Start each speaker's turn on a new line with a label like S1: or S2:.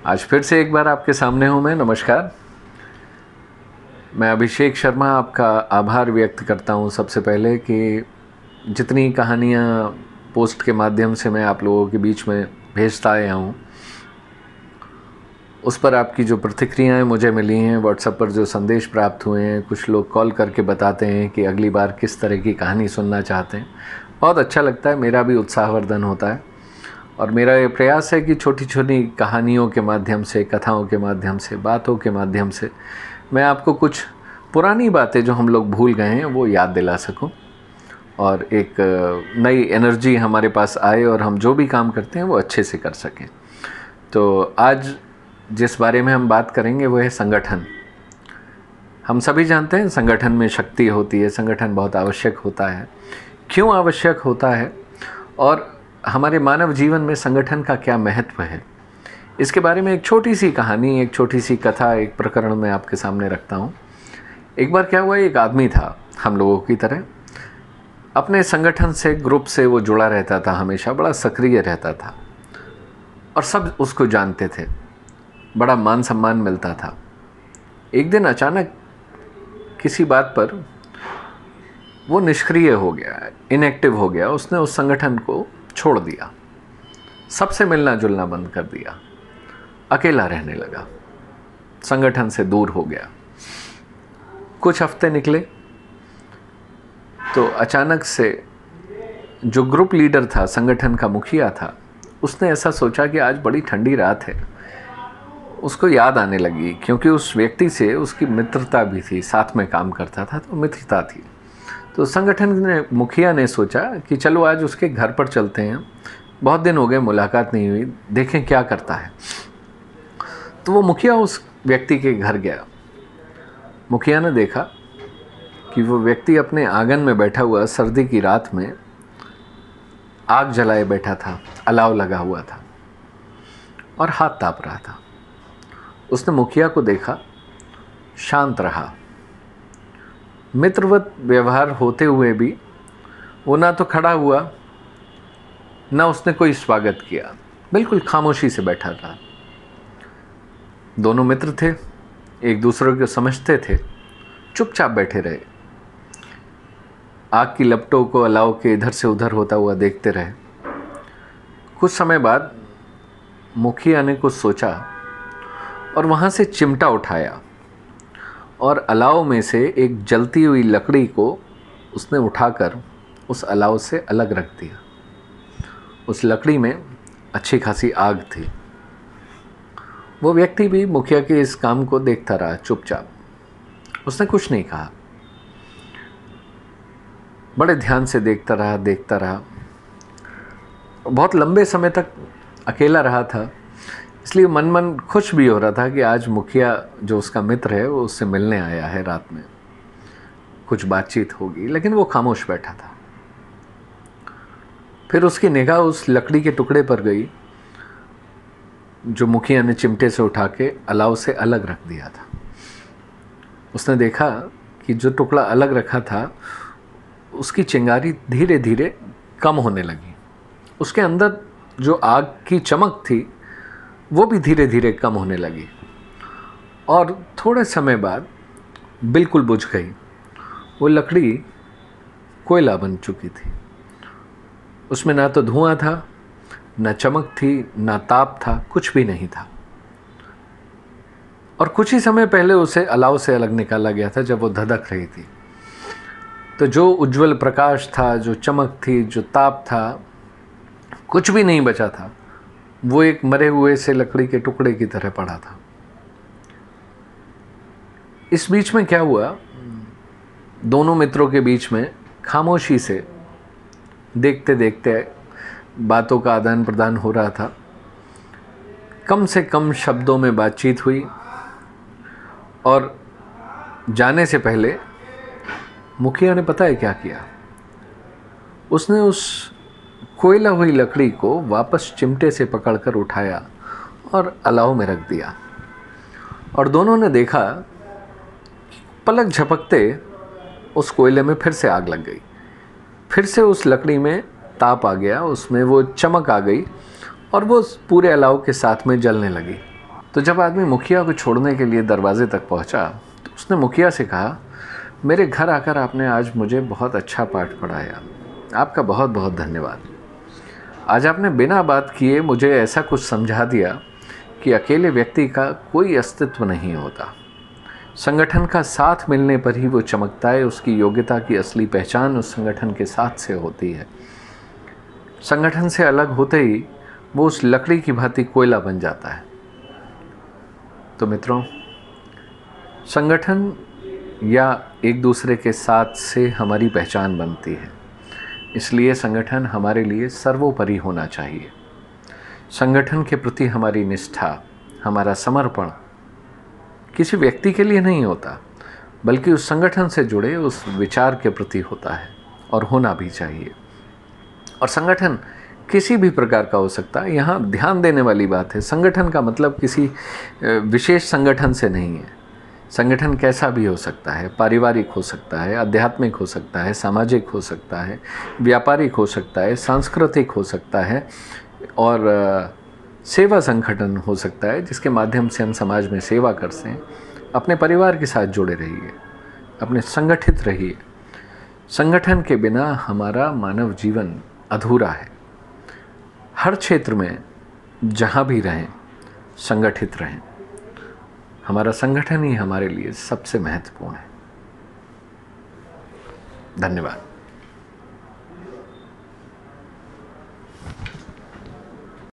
S1: आज फिर से एक बार आपके सामने हूँ मैं। नमस्कार, मैं अभिषेक शर्मा आपका आभार व्यक्त करता हूँ सबसे पहले कि जितनी कहानियाँ पोस्ट के माध्यम से मैं आप लोगों के बीच में भेजता आया हूँ, उस पर आपकी जो प्रतिक्रियाएं मुझे मिली हैं, व्हाट्सएप पर जो संदेश प्राप्त हुए हैं, कुछ लोग कॉल करके बताते हैं कि अगली बार किस तरह की कहानी सुनना चाहते हैं। बहुत अच्छा लगता है, मेरा भी उत्साहवर्धन होता है। और मेरा ये प्रयास है कि छोटी छोटी कहानियों के माध्यम से, कथाओं के माध्यम से, बातों के माध्यम से मैं आपको कुछ पुरानी बातें जो हम लोग भूल गए हैं वो याद दिला सकूं, और एक नई एनर्जी हमारे पास आए और हम जो भी काम करते हैं वो अच्छे से कर सकें। तो आज जिस बारे में हम बात करेंगे वो है संगठन। हम सभी जानते हैं संगठन में शक्ति होती है, संगठन बहुत आवश्यक होता है। क्यों आवश्यक होता है और हमारे मानव जीवन में संगठन का क्या महत्व है, इसके बारे में एक छोटी सी कहानी, एक छोटी सी कथा, एक प्रकरण मैं आपके सामने रखता हूँ। एक बार क्या हुआ, एक आदमी था हम लोगों की तरह, अपने संगठन से, ग्रुप से वो जुड़ा रहता था, हमेशा बड़ा सक्रिय रहता था और सब उसको जानते थे, बड़ा मान सम्मान मिलता था। एक दिन अचानक किसी बात पर वो निष्क्रिय हो गया, इनएक्टिव हो गया। उसने उस संगठन को छोड़ दिया, सबसे मिलना जुलना बंद कर दिया, अकेला रहने लगा, संगठन से दूर हो गया। कुछ हफ्ते निकले तो अचानक से जो ग्रुप लीडर था, संगठन का मुखिया था, उसने ऐसा सोचा कि आज बड़ी ठंडी रात है। उसको याद आने लगी, क्योंकि उस व्यक्ति से उसकी मित्रता भी थी, साथ में काम करता था तो मित्रता थी। तो संगठन ने, मुखिया ने सोचा कि चलो आज उसके घर पर चलते हैं, बहुत दिन हो गए मुलाकात नहीं हुई, देखें क्या करता है। तो वो मुखिया उस व्यक्ति के घर गया। मुखिया ने देखा कि वो व्यक्ति अपने आंगन में बैठा हुआ, सर्दी की रात में आग जलाए बैठा था, अलाव लगा हुआ था और हाथ ताप रहा था। उसने मुखिया को देखा, शांत रहा। मित्रवत व्यवहार होते हुए भी वो ना तो खड़ा हुआ, ना उसने कोई स्वागत किया, बिल्कुल खामोशी से बैठा रहा। दोनों मित्र थे, एक दूसरे को समझते थे, चुपचाप बैठे रहे, आग की लपटों को अलाव के इधर से उधर होता हुआ देखते रहे। कुछ समय बाद मुखिया ने कुछ सोचा और वहाँ से चिमटा उठाया और अलाव में से एक जलती हुई लकड़ी को उसने उठाकर उस अलाव से अलग रख दिया। उस लकड़ी में अच्छी खासी आग थी। वो व्यक्ति भी मुखिया के इस काम को देखता रहा चुपचाप, उसने कुछ नहीं कहा, बड़े ध्यान से देखता रहा। बहुत लंबे समय तक अकेला रहा था, इसलिए मन मन खुश भी हो रहा था कि आज मुखिया जो उसका मित्र है वो उससे मिलने आया है, रात में कुछ बातचीत होगी। लेकिन वो खामोश बैठा था। फिर उसकी निगाह उस लकड़ी के टुकड़े पर गई जो मुखिया ने चिमटे से उठा के अलाव से अलग रख दिया था। उसने देखा कि जो टुकड़ा अलग रखा था उसकी चिंगारी धीरे धीरे कम होने लगी। उसके अंदर जो आग की चमक थी वो भी धीरे धीरे कम होने लगी और थोड़े समय बाद बिल्कुल बुझ गई। वो लकड़ी कोयला बन चुकी थी। उसमें ना तो धुआं था, ना चमक थी, ना ताप था, कुछ भी नहीं था। और कुछ ही समय पहले उसे अलाव से अलग निकाला गया था जब वो धधक रही थी। तो जो उज्जवल प्रकाश था, जो चमक थी, जो ताप था, कुछ भी नहीं बचा था। वो एक मरे हुए से लकड़ी के टुकड़े की तरह पड़ा था। इस बीच में क्या हुआ, दोनों मित्रों के बीच में खामोशी से देखते देखते बातों का आदान प्रदान हो रहा था। कम से कम शब्दों में बातचीत हुई और जाने से पहले मुखिया ने पता है क्या किया, उसने उस कोयला हुई लकड़ी को वापस चिमटे से पकड़कर उठाया और अलाव में रख दिया। और दोनों ने देखा, पलक झपकते उस कोयले में फिर से आग लग गई, फिर से उस लकड़ी में ताप आ गया, उसमें वो चमक आ गई और वो पूरे अलाव के साथ में जलने लगी। तो जब आदमी मुखिया को छोड़ने के लिए दरवाजे तक पहुंचा तो उसने मुखिया से कहा, मेरे घर आकर आपने आज मुझे बहुत अच्छा पाठ पढ़ाया, आपका बहुत बहुत धन्यवाद। आज आपने बिना बात किए मुझे ऐसा कुछ समझा दिया कि अकेले व्यक्ति का कोई अस्तित्व नहीं होता। संगठन का साथ मिलने पर ही वो चमकता है, उसकी योग्यता की असली पहचान उस संगठन के साथ से होती है। संगठन से अलग होते ही वो उस लकड़ी की भांति कोयला बन जाता है। तो मित्रों, संगठन या एक दूसरे के साथ से हमारी पहचान बनती है, इसलिए संगठन हमारे लिए सर्वोपरि होना चाहिए। संगठन के प्रति हमारी निष्ठा, हमारा समर्पण किसी व्यक्ति के लिए नहीं होता, बल्कि उस संगठन से जुड़े उस विचार के प्रति होता है और होना भी चाहिए। और संगठन किसी भी प्रकार का हो सकता है। यहाँ ध्यान देने वाली बात है, संगठन का मतलब किसी विशेष संगठन से नहीं है। संगठन कैसा भी हो सकता है, पारिवारिक हो सकता है, आध्यात्मिक हो सकता है, सामाजिक हो सकता है, व्यापारिक हो सकता है, सांस्कृतिक हो सकता है और सेवा संगठन हो सकता है, जिसके माध्यम से हम समाज में सेवा कर सकें। अपने परिवार के साथ जुड़े रहिए, अपने संगठित रहिए। संगठन के बिना हमारा मानव जीवन अधूरा है। हर क्षेत्र में जहाँ भी रहें, संगठित रहें। हमारा संगठन ही हमारे लिए सबसे महत्वपूर्ण है। धन्यवाद।